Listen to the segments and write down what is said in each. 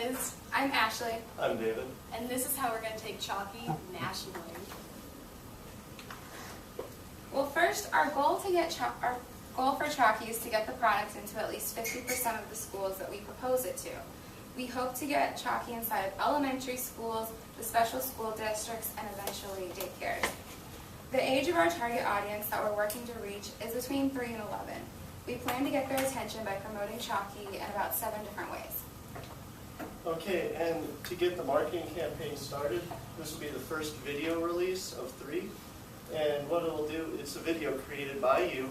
Liz. I'm Ashley. I'm David. And this is how we're going to take Chalkee nationally. Well, first, our goal for Chalkee is to get the product into at least 50% of the schools that we propose it to. We hope to get Chalkee inside of elementary schools, the special school districts, and eventually daycares. The age of our target audience that we're working to reach is between 3 and 11. We plan to get their attention by promoting Chalkee in about 7 different ways. Okay, and to get the marketing campaign started, this will be the first video release of 3. And what it'll do, it's a video created by you,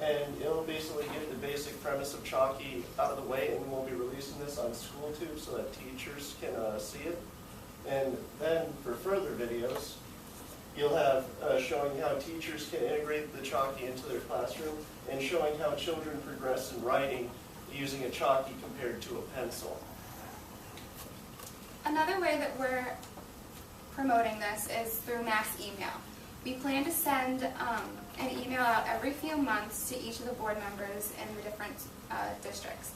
and it'll basically get the basic premise of Chalkee out of the way, and we'll be releasing this on SchoolTube so that teachers can see it. And then for further videos, you'll have showing how teachers can integrate the Chalkee into their classroom and showing how children progress in writing using a Chalkee compared to a pencil. Another way that we're promoting this is through mass email. We plan to send an email out every few months to each of the board members in the different districts.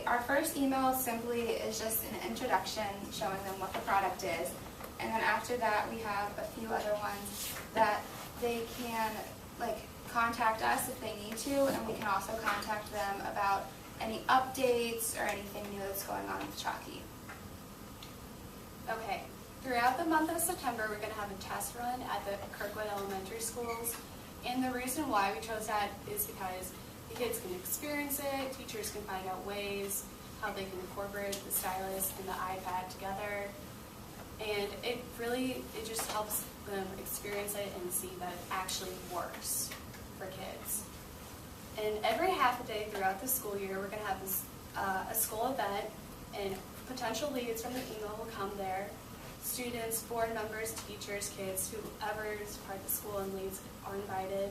Our first email simply is just an introduction showing them what the product is, and then after that we have a few other ones that they can contact us if they need to, and we can also contact them about any updates or anything new that's going on with Chalkee. Okay, throughout the month of September, we're going to have a test run at the Kirkwood Elementary Schools. And the reason why we chose that is because the kids can experience it, teachers can find out ways how they can incorporate the stylus and the iPad together. And it just helps them experience it and see that it actually works for kids. And every half a day throughout the school year, we're going to have this, a school event, and potential leads from the email will come there. Students, board members, teachers, kids, whoever is part of the school and leads are invited.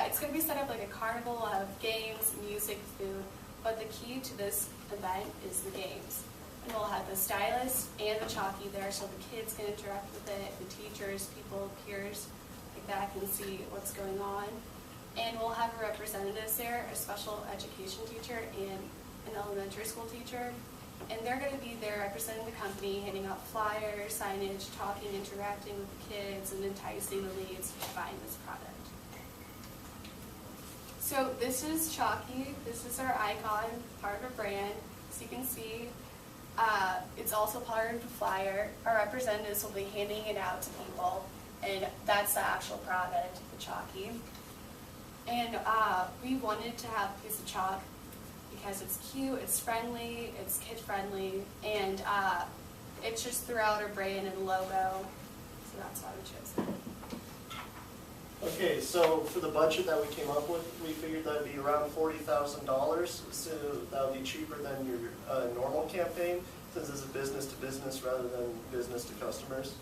It's going to be set up like a carnival of games, music, food, but the key to this event is the games. And we'll have the stylist and the Chalkee there so the kids can interact with it, the teachers, people, peers like that can see what's going on. And we'll have representatives there, a special education teacher and an elementary school teacher. And they're going to be there representing the company, handing out flyers, signage, talking, interacting with the kids, and enticing the leads to buying this product. So this is Chalkee. This is our icon, part of our brand. As you can see, it's also part of the flyer. Our representatives will be handing it out to people, and that's the actual product, the Chalkee. And we wanted to have a piece of chalk because it's cute, it's friendly, it's kid-friendly, and it's just throughout our brand and logo, so that's why we chose it. Okay, so for the budget that we came up with, we figured that would be around $40,000, so that would be cheaper than your normal campaign, since it's a business-to-business rather than business-to-customers.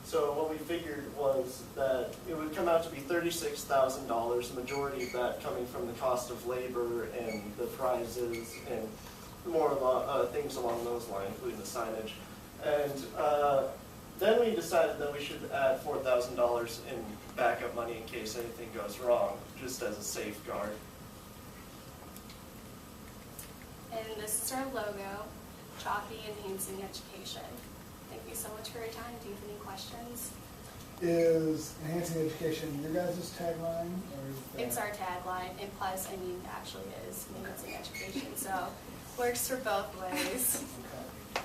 So what we figured was that it would come out to be $36,000, the majority of that coming from the cost of labor and the prizes and more things along those lines, including the signage. And then we decided that we should add $4,000 in backup money in case anything goes wrong, just as a safeguard. And this is our logo, Chalkee Enhancing Education. Thank you so much for your time. Do you have any questions? Is enhancing education your guys' tagline? Or is that... It's our tagline, and plus, I mean, it actually is enhancing education, so works for both ways. Okay.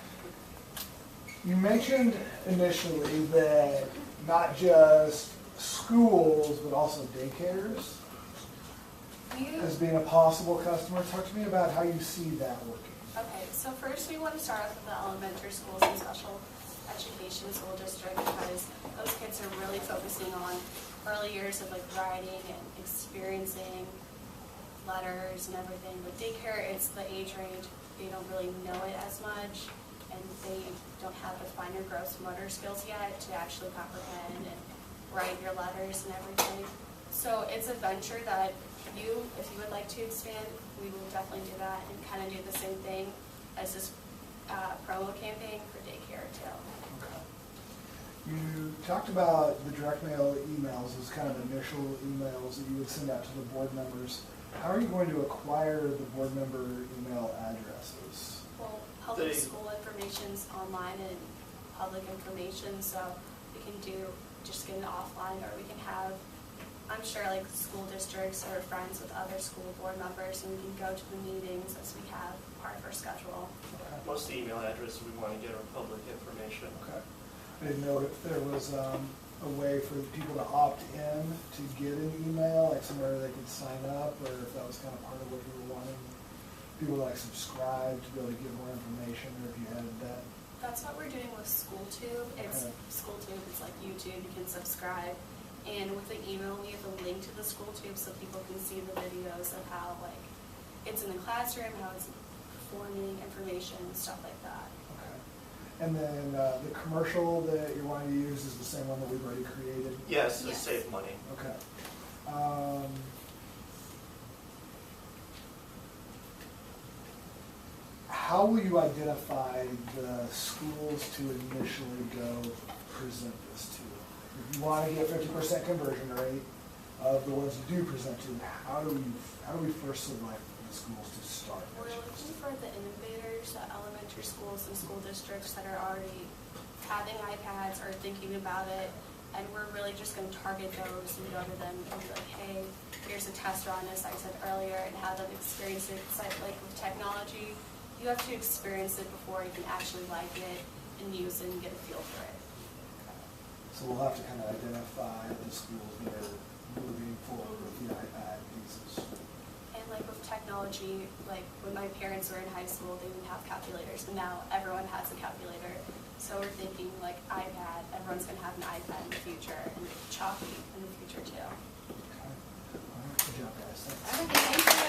You mentioned initially that not just schools, but also daycares as being a possible customer. Talk to me about how you see that working. Okay, so first we want to start off with the elementary schools and special education school district because those kids are really focusing on early years of writing and experiencing letters and everything. With daycare, it's the age range. They don't really know it as much, and they don't have the finer gross motor skills yet to actually comprehend and write your letters and everything. So it's a venture that if you would like to expand, we will definitely do that and kind of do the same thing as this promo campaign for daycare too. Okay. You talked about the direct mail emails as kind of initial emails that you would send out to the board members. How are you going to acquire the board member email addresses? Well, public They- school information's online and public information, so we can just get it offline, or we can have, I'm sure, like school districts or friends with other school board members, and we can go to the meetings as we have part of our schedule. Okay. Most of the email addresses we want to get are public information. Okay. I didn't know if there was a way for people to opt in to get an email, like somewhere they could sign up, or if that was kind of part of what you were wanting, people to like subscribe to be able to get more information, or if you had that. That's what we're doing with SchoolTube. It's Okay. SchoolTube, it's like YouTube, you can subscribe. And with the email, we have a link to the SchoolTube so people can see the videos of how like it's in the classroom, how it's performing, information, stuff like that. Okay. And then the commercial that you're wanting to use is the same one that we've already created? Yes, to Yes. save money. Okay. How will you identify the schools to initially go present this to? If you want to get 50% conversion rate of the ones you do present to, how do we first select the schools to start? We're looking for the innovators, the elementary schools and school districts that are already having iPads or thinking about it. And we're really just going to target those and go to them and be like, hey, here's a test run, as I said earlier, and have them experience it. Because like with technology, you have to experience it before you can actually like it and use it and get a feel for it. So we'll have to kind of identify the schools that are moving forward with the iPad pieces. And like with technology, like when my parents were in high school, they didn't have calculators, but now everyone has a calculator. So we're thinking like iPad, everyone's going to have an iPad in the future, and Chalkee in the future too. Okay. All right. Good job, guys. Thanks. Okay, thank you.